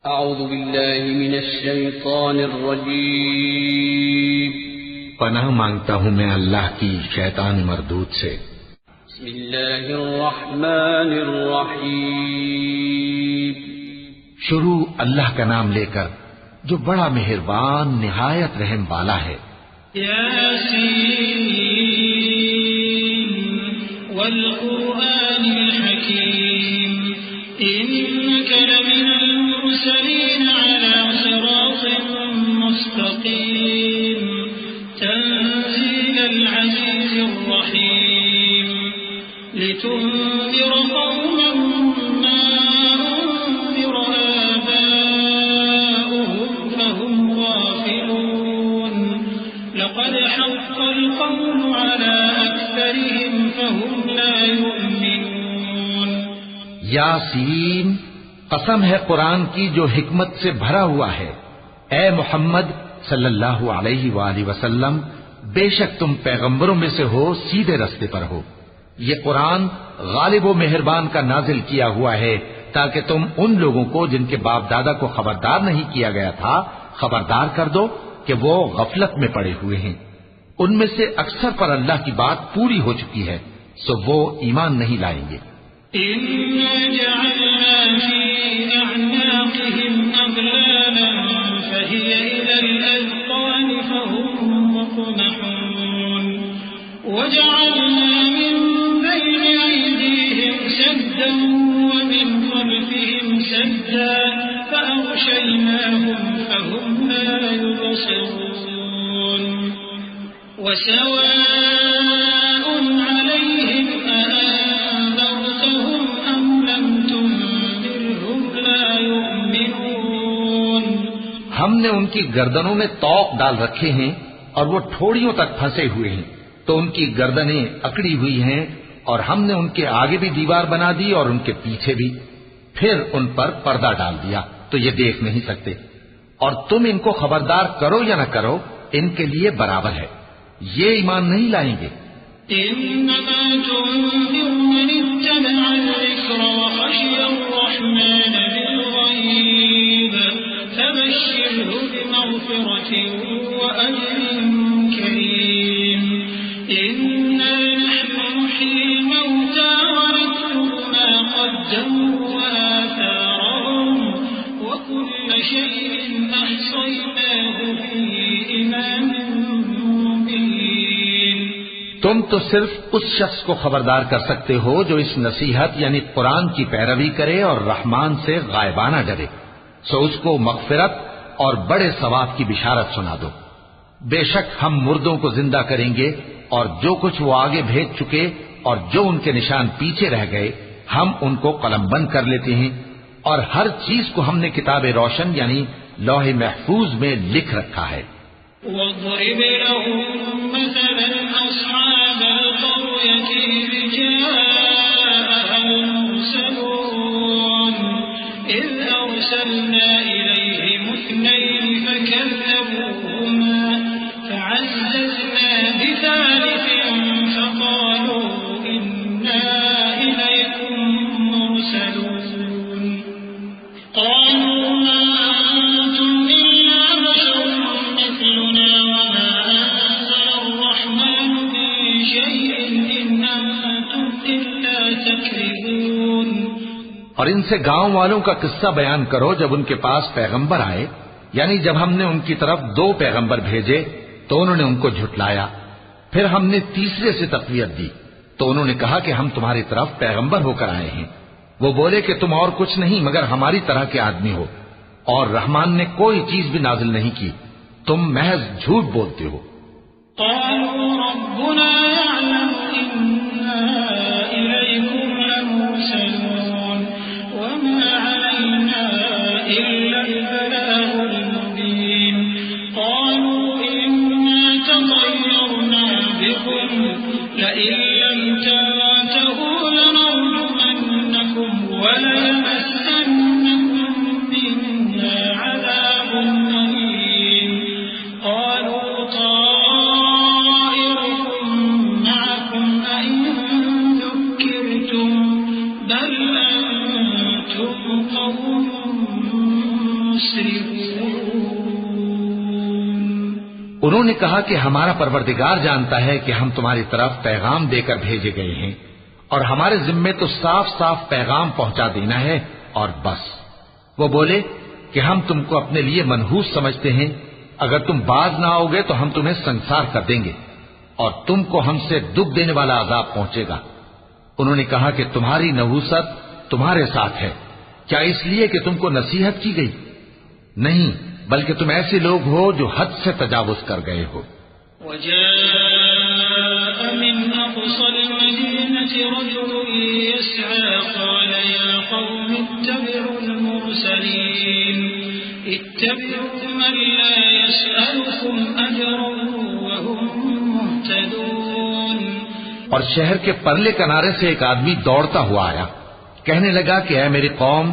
اعوذ باللہ من الشیطان الرجیم پناہ مانگتا ہوں میں اللہ کی شیطان مردود سے۔ بسم اللہ الرحمن الرحیم شروع اللہ کا نام لے کر جو بڑا مہربان نہایت رحم والا ہے۔ یاسین والقرآن الحکیم انک لمن المرسلین علی صراط مستقیم تنزیل العزیز الرحیم لتنذر قوما ما انذر آباؤهم فهم غافلون لقد حق القول على أكثرهم فهم لا يؤمنون۔ یاسین، قسم ہے قرآن کی جو حکمت سے بھرا ہوا ہے۔ اے محمد صلی اللہ علیہ وآلہ وسلم، بے شک تم پیغمبروں میں سے ہو، سیدھے رستے پر ہو۔ یہ قرآن غالب و مہربان کا نازل کیا ہوا ہے تاکہ تم ان لوگوں کو جن کے باپ دادا کو خبردار نہیں کیا گیا تھا خبردار کر دو کہ وہ غفلت میں پڑے ہوئے ہیں۔ ان میں سے اکثر پر اللہ کی بات پوری ہو چکی ہے، سو وہ ایمان نہیں لائیں گے۔ إِنَّا جَعَلْنَا فِي أَعْنَاقِهِمْ أَغْلَالًا فَهِيَ إِلَى الْأَذْقَانِ فَهُمْ مُقْمَحُونَ وَجَعَلْنَا مِنْ بَيْنِ أَيْدِيهِمْ سَدًّا وَمِنْ خَلْفِهِمْ سَدًّا فَأَغْشَيْنَاهُمْ فَهُمْ لَا يُبْصِرُونَ وَسَوَاءٌ عَلَيْهِمْ أَأَنذَرْتَهُمْ أَمْ لَمْ تُنذِرْهُمْ لَا يُؤْمِنُونَ۔ ہم نے ان کی گردنوں میں طوق ڈال رکھے ہیں اور وہ ٹھوڑیوں تک پھنسے ہوئے ہیں، تو ان کی گردنیں اکڑی ہوئی ہیں، اور ہم نے ان کے آگے بھی دیوار بنا دی اور ان کے پیچھے بھی، پھر ان پر پردہ ڈال دیا تو یہ دیکھ نہیں سکتے، اور تم ان کو خبردار کرو یا نہ کرو ان کے لیے برابر ہے، یہ ایمان نہیں لائیں گے۔ إنما تنذر من اتبع الذكر وخشي الرحمن بالغيب فبشره بمغفرة وأجر كريم إنا نحن نحيي الموتى ونكتب ما قدموا وآثارهم وكل شيء أحصيناه في إمام مبين۔ تم تو صرف اس شخص کو خبردار کر سکتے ہو جو اس نصیحت یعنی قرآن کی پیروی کرے اور رحمان سے غائبانہ ڈرے، سو اس کو مغفرت اور بڑے ثواب کی بشارت سنا دو۔ بے شک ہم مردوں کو زندہ کریں گے، اور جو کچھ وہ آگے بھیج چکے اور جو ان کے نشان پیچھے رہ گئے ہم ان کو قلم بند کر لیتے ہیں، اور ہر چیز کو ہم نے کتاب روشن یعنی لوح محفوظ میں لکھ رکھا ہے۔ واضرب لهم مثلا أصحاب القرية إذ جاءها المرسلون إذ أرسلنا إليهم اثنين فكذبوهما فعززنا بثالث فقالوا إنا إليكم مرسلون قالوا ما أنتم إلا بشر مثلنا وما أنزل الرحمن من شيء إن أنتم إلا تكذبون۔ اور ان سے گاؤں والوں کا قصہ بیان کرو جب ان کے پاس پیغمبر آئے، یعنی جب ہم نے ان کی طرف 2 پیغمبر بھیجے تو انہوں نے ان کو جھٹلایا، پھر ہم نے تیسرے سے تقویت دی تو انہوں نے کہا کہ ہم تمہاری طرف پیغمبر ہو کر آئے ہیں۔ وہ بولے کہ تم اور کچھ نہیں مگر ہماری طرح کے آدمی ہو، اور رحمان نے کوئی چیز بھی نازل نہیں کی، تم محض جھوٹ بولتے ہو۔ قالوا ربنا يعلم إنا إليكم لمرسلون وما علينا إلا البلاغ المبين قالوا إنا تطيرنا بكم لئن لم تنتهوا لنرجمنكم وليمسنكم منا عذاب أليم قالوا طائركم معكم أئن ذكرتم بل أنتم قوم مسرفون انہوں نے کہا کہ ہمارا پروردگار جانتا ہے کہ ہم تمہاری طرف پیغام دے کر بھیجے گئے ہیں اور ہمارے ذمے تو صاف صاف پیغام پہنچا دینا ہے اور بس۔ وہ بولے کہ ہم تم کو اپنے لیے منحوس سمجھتے ہیں، اگر تم باز نہ آؤ گے تو ہم تمہیں سنسار کر دیں گے اور تم کو ہم سے دکھ دینے والا عذاب پہنچے گا۔ انہوں نے کہا کہ تمہاری نحوست تمہارے ساتھ ہے، کیا اس لیے کہ تم کو نصیحت کی گئی؟ نہیں، بلکہ تم ایسے لوگ ہو جو حد سے تجاوز کر گئے ہو۔ وجاء من أقصى المدينة رجل يسعى قال يا قوم اتبعوا المرسلين اتبعوا من لا يسألكم أجرا وهم مهتدون۔ اور شہر کے پرلے کنارے سے ایک آدمی دوڑتا ہوا آیا، کہنے لگا کہ اے میری قوم،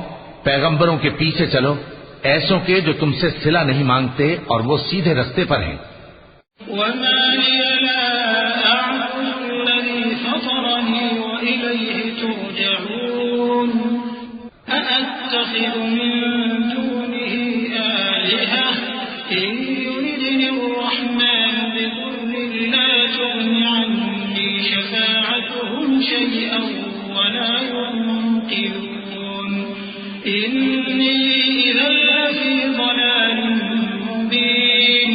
پیغمبروں کے پیچھے چلو، ایسوں کے جو تم سے صلہ نہیں مانگتے اور وہ سیدھے رستے پر ہیں۔ وما لي لا أعبد الذي فطرني وإليه ترجعون أأتخذ من دونه آلهة إن يردني الرحمن بضر لا تغن عني شفاعتهم شيئا ولا ينقذون إني إذا لفي ضلال مبين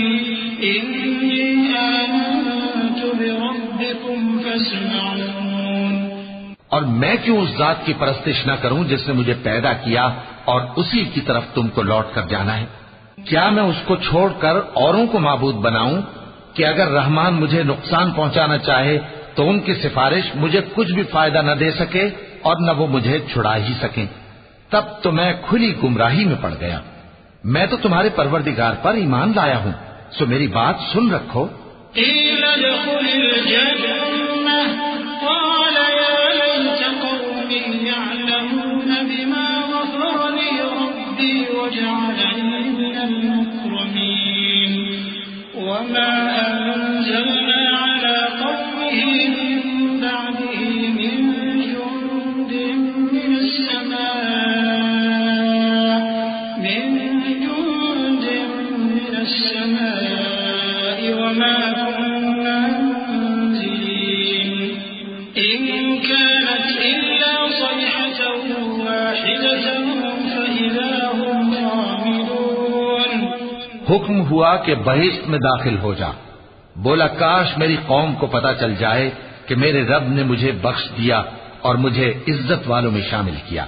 إني آمنت بربكم فاسمعون۔ اور میں کیوں اس ذات کی پرستش نہ کروں جس نے مجھے پیدا کیا اور اسی کی طرف تم کو لوٹ کر جانا ہے؟ کیا میں اس کو چھوڑ کر اوروں کو معبود بناؤں کہ اگر رحمان مجھے نقصان پہنچانا چاہے تو ان کی سفارش مجھے کچھ بھی فائدہ نہ دے سکے اور نہ وہ مجھے چھڑا ہی سکیں؟ تب تو میں کھلی گمراہی میں پڑ گیا۔ میں تو تمہارے پروردگار پر ایمان لایا ہوں، سو میری بات سن رکھو۔ قيل ادخل الجنة قال يا ليت قومي يعلمون بما غفر لي ربي وجعلني من المكرمين وما أنزلنا على قومه من بعده من جند من السماء وما كنا منزلين إن كانت إلا صيحة واحدة فإذا هم خامدون۔ حکم ہوا کہ بہشت میں داخل ہو جا۔ بولا کاش میری قوم کو پتا چل جائے کہ میرے رب نے مجھے بخش دیا اور مجھے عزت والوں میں شامل کیا،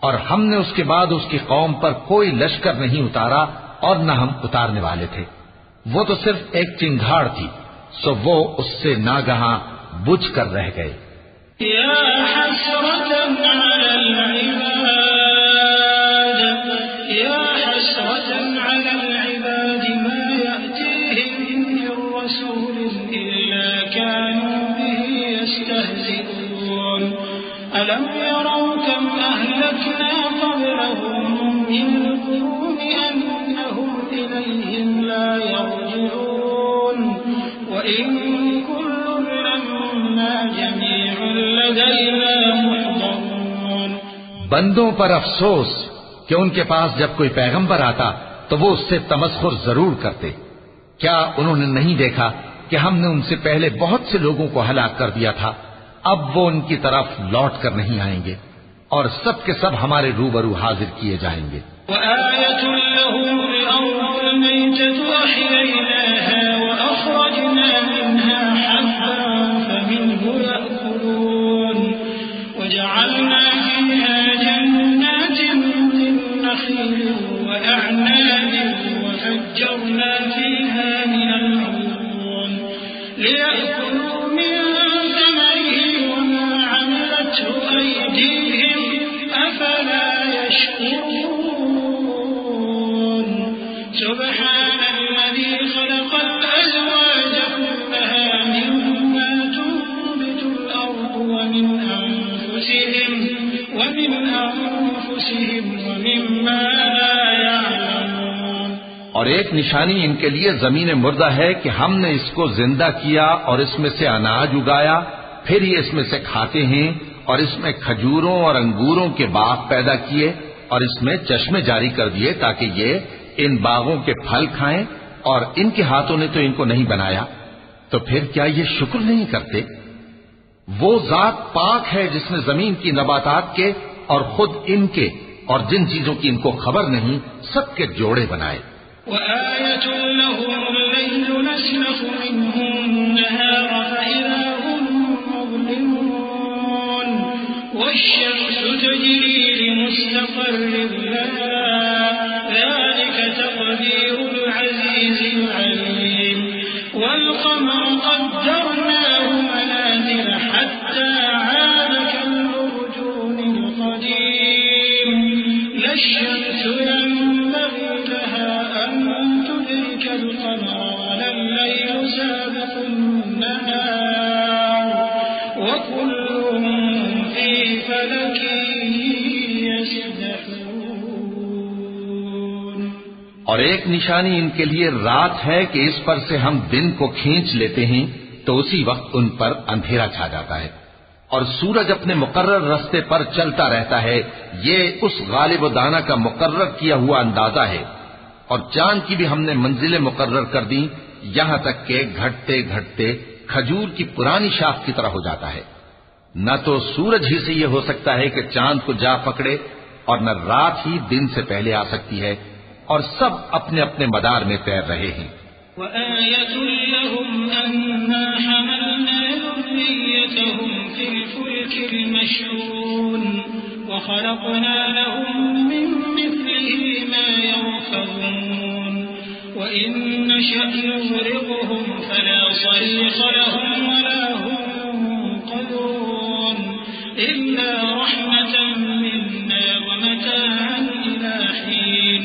اور ہم نے اس کے بعد اس کی قوم پر کوئی لشکر نہیں اتارا اور نہ ہم اتارنے والے تھے۔ وہ تو صرف ایک چنگھاڑ تھی، سو وہ اس سے ناگہاں بجھ کر رہ گئے۔ يا حسرة على العباد يا حسرة على العباد ما يأتيهم من رسول إلا كانوا به يستهزئون ألم يروا كم أهلكنا قبلهم من القرون أنهم إليهم لا يرجعون وإن كل لما جميع لدينا محضرون۔ بندوں پر افسوس کہ ان کے پاس جب کوئی پیغمبر آتا تو وہ اس سے تمسخر ضرور کرتے۔ کیا انہوں نے نہیں دیکھا کہ ہم نے ان سے پہلے بہت سے لوگوں کو ہلاک کر دیا تھا؟ اب وہ ان کی طرف لوٹ کر نہیں آئیں گے اور سب کے سب ہمارے روبرو حاضر کیے جائیں گے۔ وآية لهم الأرض الميتة أحييناها وأخرجنا منها حبا فمنه يأكلون وجعلنا فيها جنات من نخيل وأعناب وفجرنا فيها من العيون ليأكلوا من ثمره وما عملته أيديهم أفلا يشكرون سبحان الذي خلق الأزواج كلها مما تنبت الأرض ومن أنفسهم ومما لا يعلمون۔ اور ایک نشانی ان کے لیے زمین مردہ ہے کہ ہم نے اس کو زندہ کیا اور اس میں سے اناج اگایا، پھر یہ اس میں سے کھاتے ہیں، اور اس میں کھجوروں اور انگوروں کے باغ پیدا کیے اور اس میں چشمے جاری کر دیے تاکہ یہ ان باغوں کے پھل کھائیں، اور ان کے ہاتھوں نے تو ان کو نہیں بنایا، تو پھر کیا یہ شکر نہیں کرتے؟ وہ ذات پاک ہے جس نے زمین کی نباتات کے اور خود ان کے اور جن چیزوں کی ان کو خبر نہیں سب کے جوڑے بنائے۔ وآية لهم الليل نسلخ منه النهار فإذا هم مظلمون والشمس تجري لمستقر لها ذلك تقدير العزيز العليم والقمر قدرناه منازل حتى عاد كالعرجون القديم لا الشمس ينبغي لها أن تدرك القمر ولا الليل سابق النهار وكل في فلك يسبحون۔ اور ایک نشانی ان کے لیے رات ہے کہ اس پر سے ہم دن کو کھینچ لیتے ہیں تو اسی وقت ان پر اندھیرا چھا جاتا ہے، اور سورج اپنے مقرر راستے پر چلتا رہتا ہے، یہ اس غالب و دانا کا مقرر کیا ہوا اندازہ ہے۔ اور چاند کی بھی ہم نے منزلیں مقرر کر دی، یہاں تک کہ گھٹتے گھٹتے کھجور کی پرانی شاخ کی طرح ہو جاتا ہے۔ نہ تو سورج ہی سے یہ ہو سکتا ہے کہ چاند کو جا پکڑے، اور نہ رات ہی دن سے پہلے آ سکتی ہے، اور سب اپنے اپنے مدار میں تیر رہے ہیں۔ وآية لهم أنا حملنا ذريتهم في الفلك المشحون وخلقنا لهم من مثله ما يركبون وإن نشأ نغرقهم فلا صريخ لهم ولا هم ينقذون إلا رحمة منا ومتاعا إلى حين۔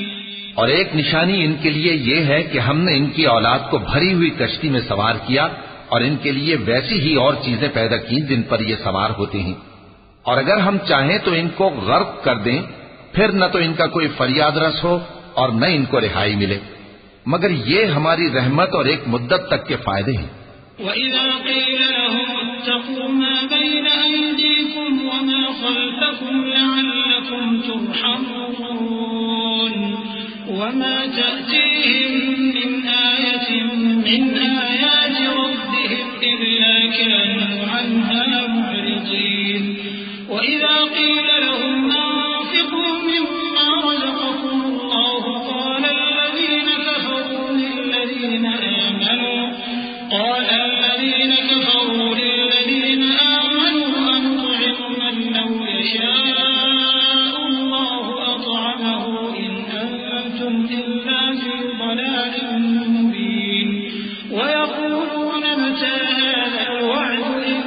اور ایک نشانی ان کے لیے یہ ہے کہ ہم نے ان کی اولاد کو بھری ہوئی کشتی میں سوار کیا، اور ان کے لیے ویسی ہی اور چیزیں پیدا کی جن پر یہ سوار ہوتے ہیں، اور اگر ہم چاہیں تو ان کو غرق کر دیں، پھر نہ تو ان کا کوئی فریاد رس ہو اور نہ ان کو رہائی ملے، مگر یہ ہماری رحمت اور ایک مدت تک کے فائدے ہیں۔ وَإِذَا قِيلَ لَهُمُ اتَّقُوا مَا بَيْنَ أَيْدِيكُمْ وَمَا خَلْفَكُمْ لَعَلَّكُمْ تُرْحَمُونَ وَمَا تَأْتِيهِمْ مِنْ آيَةٍ مِنْ آيَاتِ رَبِّهِمْ إِلَّا كَانُوا عَنْهَا مُعْرِضِينَ وَإِذَا قِيلَ لَهُمْ أَنفِقُوا مِمَّا رَزَقَكُمُ اللَّهُ قَالَ الَّذِينَ كَفَرُوا لِلَّذِينَ آمَنُوا أَنُطْعِمُ مَن لَّوْ يَشَاءُ اللَّهُ أَطْعَمَهُ إِنْ أَنتُمْ إِلَّا فِي ضَلَالٍ مُّبِينٍ وَيَقُولُونَ مَتَىٰ هَٰذَا الْوَعْدُ إِن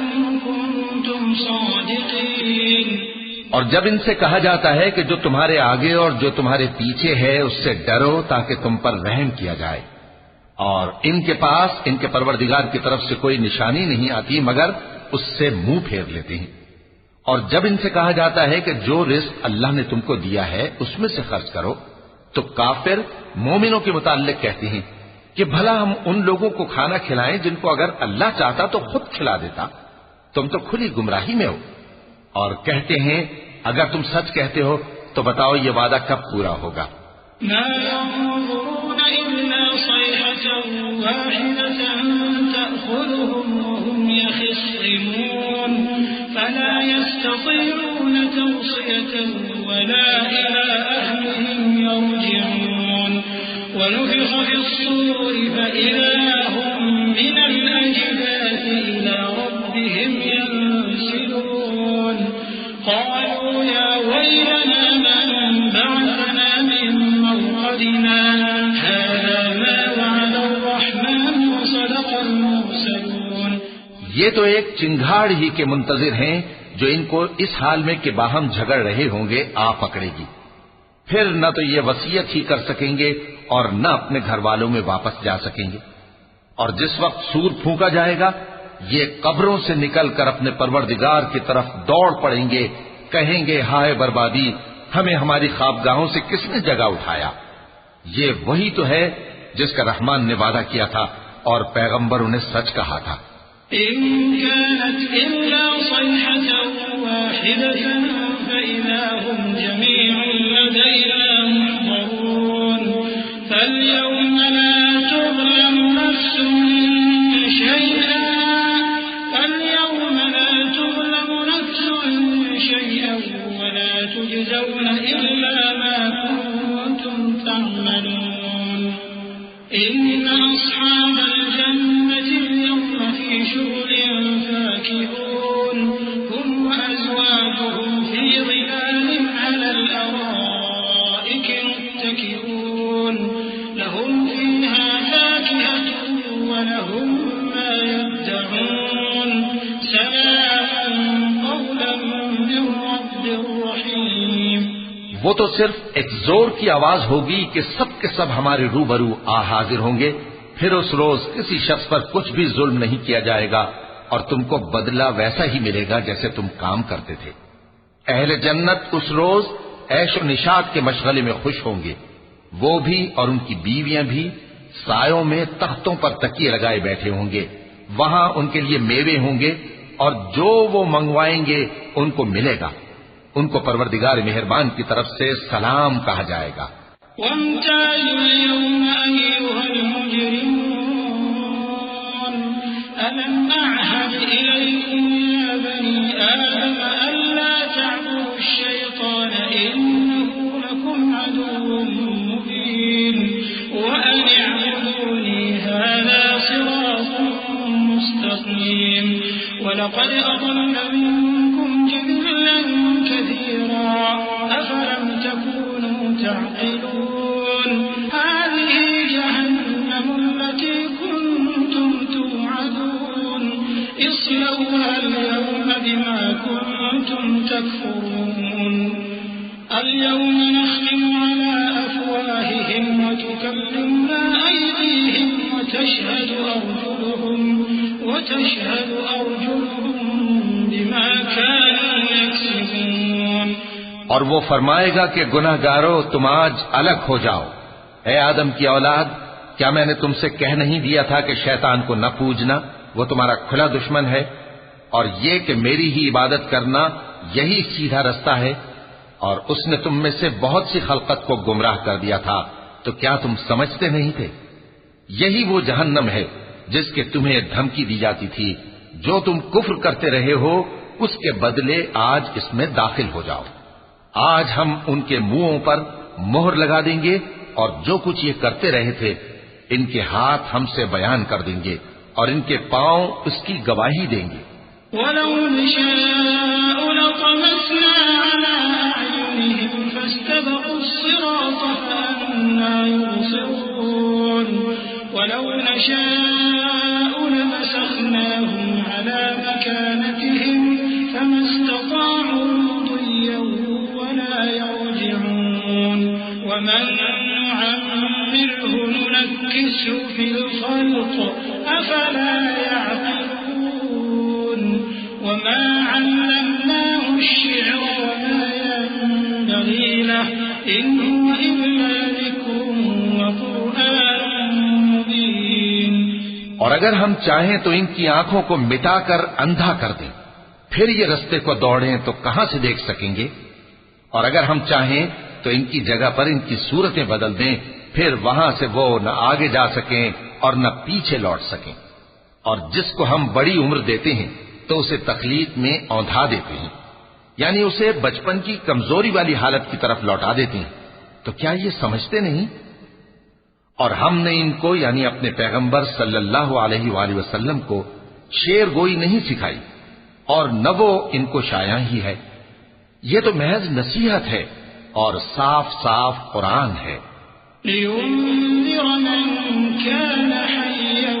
كُنتُمْ صَادِقِينَ۔ اور جب ان سے کہا جاتا ہے کہ جو تمہارے آگے اور جو تمہارے پیچھے ہے اس سے ڈرو تاکہ تم پر رحم کیا جائے، اور ان کے پاس ان کے پروردگار کی طرف سے کوئی نشانی نہیں آتی مگر اس سے منہ پھیر لیتے ہیں۔ اور جب ان سے کہا جاتا ہے کہ جو رزق اللہ نے تم کو دیا ہے اس میں سے خرچ کرو، تو کافر مومنوں کے متعلق کہتے ہیں کہ بھلا ہم ان لوگوں کو کھانا کھلائیں جن کو اگر اللہ چاہتا تو خود کھلا دیتا، تم تو کھلی گمراہی میں ہو۔ اور کہتے ہیں اگر تم سچ کہتے ہو تو بتاؤ یہ وعدہ کب پورا ہوگا؟ ما ينظرون إلا صيحة واحدة تأخذهم وهم يخصمون فلا يستطيعون توصية ولا إلى أهلهم يرجعون ونفخ في الصور فإذا هم من الأجداث إلى ربهم ينسلون قالوا يا ويلنا من بعثنا من مرقدنا هذا ما وعد الرحمن وصدق المرسلون۔ یہ تو ایک چنگھاڑ ہی کے منتظر ہیں جو ان کو اس حال میں کہ باہم جھگڑ رہے ہوں گے آ پکڑے گی، پھر نہ تو یہ وصیت ہی کر سکیں گے اور نہ اپنے گھر والوں میں واپس جا سکیں گے۔ اور جس وقت سور پھونکا جائے گا یہ قبروں سے نکل کر اپنے پروردگار کی طرف دوڑ پڑیں گے، کہیں گے ہائے بربادی، ہمیں ہماری خوابگاہوں سے کس نے جگہ اٹھایا۔ یہ وہی تو ہے جس کا رحمان نے وعدہ کیا تھا اور پیغمبروں نے سچ کہا تھا۔ إن كانت إلا صيحة واحدة فإذا هم جميع لدينا محضرون فاليوم لا تظلم نفس شيئا ولا تجزون إلا ما كنتم تعملون إن أصحاب الجنة اليوم في شغل فاكهون هم وأزواجهم في ظلال على الأرائك متكئون لهم فيها فاكهة ولهم ما يدعون سلام قولا من رب رحيم. وہ تو صرف ایک زور کی آواز ہوگی کہ سب کے سب ہمارے روبرو آ حاضر ہوں گے. پھر اس روز کسی شخص پر کچھ بھی ظلم نہیں کیا جائے گا اور تم کو بدلہ ویسا ہی ملے گا جیسے تم کام کرتے تھے. اہل جنت اس روز عیش و نشاط کے مشغلے میں خوش ہوں گے. وہ بھی اور ان کی بیویاں بھی سایوں میں تختوں پر تکیے لگائے بیٹھے ہوں گے. وہاں ان کے لیے میوے ہوں گے اور جو وہ منگوائیں گے ان کو ملے گا. ان کو پروردگار مہربان کی طرف سے سلام کہا جائے گا. وامتازوا اليوم أيها المجرمون ألم أعهد إليكم يا بني آدم ألا تعبدوا الشيطان إنه لكم عدو مبين وأن اعبدوني هذا صراط مستقيم ولقد أضل منكم جبلا كثيرا أفلم تكونوا تعقلون هذه جهنم التي كنتم توعدون اصلوها اليوم بما كنتم تكفرون اليوم نختم على أفواههم وتكلمنا أيديهم وتشهد أرجلهم بما كانوا يكسبون. اور وہ فرمائے گا کہ گناہگارو تم آج الگ ہو جاؤ. اے آدم کی اولاد، کیا میں نے تم سے کہہ نہیں دیا تھا کہ شیطان کو نہ پوجنا، وہ تمہارا کھلا دشمن ہے، اور یہ کہ میری ہی عبادت کرنا یہی سیدھا رستہ ہے. اور اس نے تم میں سے بہت سی خلقت کو گمراہ کر دیا تھا، تو کیا تم سمجھتے نہیں تھے؟ یہی وہ جہنم ہے جس کے تمہیں دھمکی دی جاتی تھی. جو تم کفر کرتے رہے ہو اس کے بدلے آج اس میں داخل ہو جاؤ. آج ہم ان کے منہوں پر مہر لگا دیں گے اور جو کچھ یہ کرتے رہے تھے ان کے ہاتھ ہم سے بیان کر دیں گے اور ان کے پاؤں اس کی گواہی دیں گے. وَلَوْ نَشَاءُ لَطَمَسْنَا عَلَىٰ أَعْيُنِهِمْ فَاسْتَبَقُوا الصِّرَاطَ فَأَنَّىٰ يُبْصِرُونَ وَلَوْ نَشَاءُ لَمَسَخْنَاهُمْ عَلَىٰ مَكَانَتِهِمْ فَمَا اسْتَطَاعُوا مُضِيًّا وَلَا يَرْجِعُونَ وَمَن نُّعَمِّرْهُ نُنَكِّسْهُ فِي الْخَلْقِ أَفَلَا يَعْقِلُونَ وَمَا عَلَّمْنَاهُ الشِّعْرَ وَمَا يَنبَغِي لَهُ إِنْ هُوَ إِلَّا ذِكْرٌ وَقُرْآنٌ مُّبِينٌ. اور اگر ہم چاہیں تو ان کی آنکھوں کو مٹا کر اندھا کر دیں، پھر یہ رستے کو دوڑیں تو کہاں سے دیکھ سکیں گے؟ اور اگر ہم چاہیں تو ان کی جگہ پر ان کی صورتیں بدل دیں، پھر وہاں سے وہ نہ آگے جا سکیں اور نہ پیچھے لوٹ سکیں. اور جس کو ہم بڑی عمر دیتے ہیں تو اسے تخلیق میں اوندھا دیتے ہیں، یعنی اسے بچپن کی کمزوری والی حالت کی طرف لوٹا دیتے ہیں. تو کیا یہ سمجھتے نہیں؟ اور ہم نے ان کو یعنی اپنے پیغمبر صلی اللہ علیہ وآلہ وسلم کو شعر گوئی نہیں سکھائی اور نہ وہ ان کو شایع ہی ہے. یہ تو محض نصیحت ہے اور صاف صاف قرآن ہے. لِيُنذِرَ مَن كَانَ حَيًّا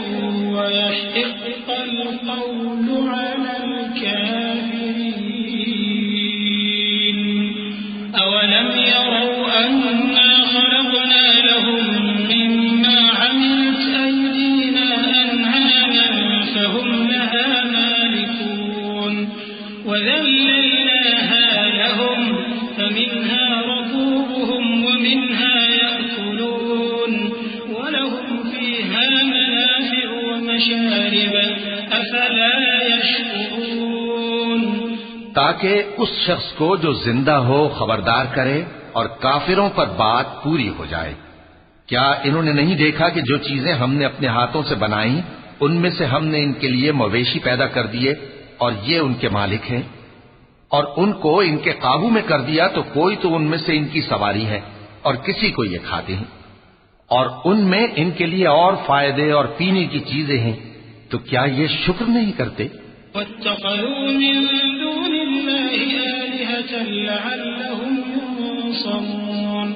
وَيَحِقَّ الْقَوْلُ عَلَى الْكَافِرِينَ. أَوَلَمْ يَرَوْا أَنَّا خَلَقْنَا لَهُم مِّمَّا عَمِلَتْ أَيْدِينَا أَنْعَامًا فَهُمْ لَهَا مَالِكُونَ وَذَلَّلْنَاهَا لَهُمْ فَمِنْهَا رَكُوبُهُمْ وَمِنْهَا يَأْكُلُونَ وَلَهُمْ فِيهَا مَنَافِعُ وَمَشَارِبُ أَفَلَا يَشْكُرُونَ. تاکہ اس شخص کو جو زندہ ہو خبردار کرے اور کافروں پر بات پوری ہو جائے۔ کیا انہوں نے نہیں دیکھا کہ جو چیزیں ہم نے اپنے ہاتھوں سے بنائیں ان میں سے ہم نے ان کے لیے مویشی پیدا کر دیے اور یہ ان کے مالک ہیں، اور ان کو ان کے قابو میں کر دیا تو کوئی تو ان میں سے ان کی سواری ہے اور کسی کو یہ کھاتے ہیں، اور ان میں ان کے لیے اور فائدے اور پینے کی چیزیں ہیں، تو کیا یہ شکر نہیں کرتے؟ واتخذوا من دون الله آلهة لعلهم ينصرون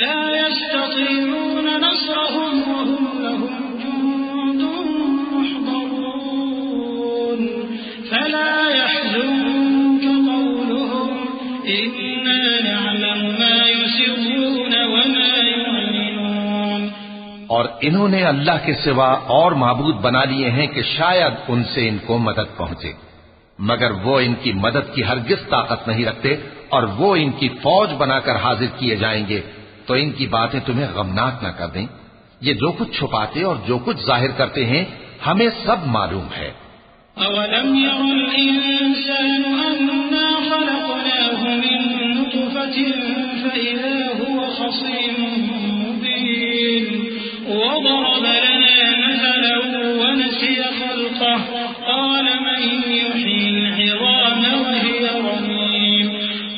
لا يستطيعون نصرهم وهم لهم جند محضرون فلا يحزنك قولهم إنا نعلم ما يسرون وما يعلنون۔ اور انہوں نے اللہ کے سوا اور معبود بنا لیے ہیں کہ شاید ان سے ان کو مدد پہنچے، مگر وہ ان کی مدد کی ہرگز طاقت نہیں رکھتے، اور وہ ان کی فوج بنا کر حاضر کیے جائیں گے تو ان کی باتیں تمہیں غمناک نہ کر دیں۔ یہ جو کچھ چھپاتے اور جو کچھ ظاہر کرتے ہیں ہمیں سب معلوم ہے۔ أَوَلَمْ يَرَ الْإِنسَانُ أَنَّا خَلَقْنَاهُ مِن نُّطْفَةٍ فَإِذَا هُوَ خَصِيمٌ مُّبِينٌ وَضَرَبَ لَنَا مَثَلًا وَنَسِيَ خَلْقَهُ قَالَ مَن يُحْيِي الْعِظَامَ وَهِيَ رَمِيمٌ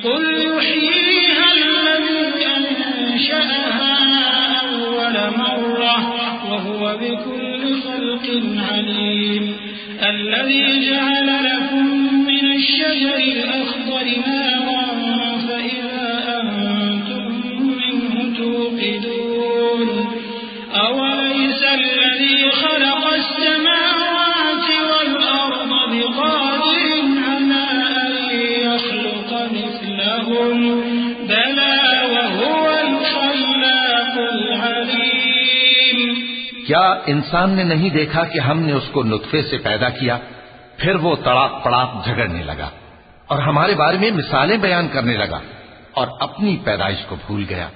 قُلْ يُحْيِيهَا الَّذِي أَنشَأَهَا أَوَّلَ مَرَّةٍ وَهُوَ بِكُلِّ خَلْقٍ عَلِيمٌ الذي جعل لكم من الشجر الأخضر نارا فإذا أنتم منه توقدون أوليس الذي خلق السماوات والأرض بقادر على أن يخلق مثلهم بلى وهو الخلاق العليم۔ کیا انسان نے نہیں دیکھا کہ ہم نے اس کو نطفے سے پیدا کیا، پھر وہ تڑاک پڑاک جھگڑنے لگا اور ہمارے بارے میں مثالیں بیان کرنے لگا اور اپنی پیدائش کو بھول گیا،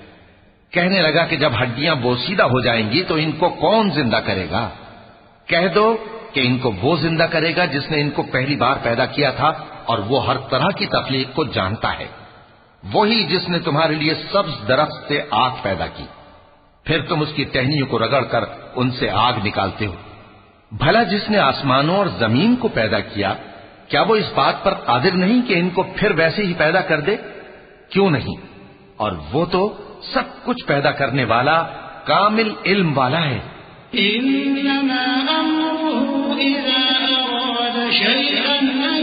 کہنے لگا کہ جب ہڈیاں بوسیدہ ہو جائیں گی تو ان کو کون زندہ کرے گا؟ کہہ دو کہ ان کو وہ زندہ کرے گا جس نے ان کو پہلی بار پیدا کیا تھا، اور وہ ہر طرح کی تخلیق کو جانتا ہے، وہی جس نے تمہارے لیے سبز درخت سے آگ پیدا کی، پھر تم اس کی ٹہنیوں کو رگڑ کر ان سے آگ نکالتے ہو۔ بھلا جس نے آسمانوں اور زمین کو پیدا کیا، کیا وہ اس بات پر قادر نہیں کہ ان کو پھر ویسے ہی پیدا کر دے؟ کیوں نہیں؟ اور وہ تو سب کچھ پیدا کرنے والا کامل علم والا ہے۔ إنما أمره إذا أراد شيئا أن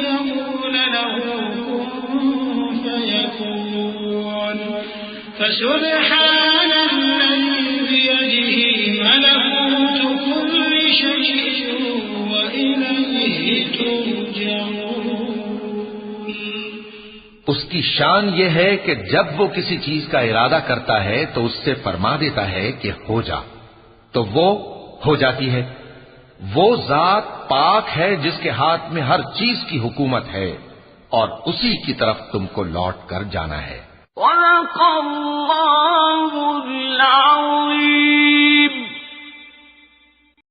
يقول له كن فيكون فسبحان الذي بيده ملكوت كل شيء وإليه ترجعون۔ اس کی شان یہ ہے کہ جب وہ کسی چیز کا ارادہ کرتا ہے تو اس سے فرما دیتا ہے کہ ہو جا، تو وہ ہو جاتی ہے۔ وہ ذات پاک ہے جس کے ہاتھ میں ہر چیز کی حکومت ہے، اور اسی کی طرف تم کو لوٹ کر جانا ہے۔ صدق اللہ العظیم۔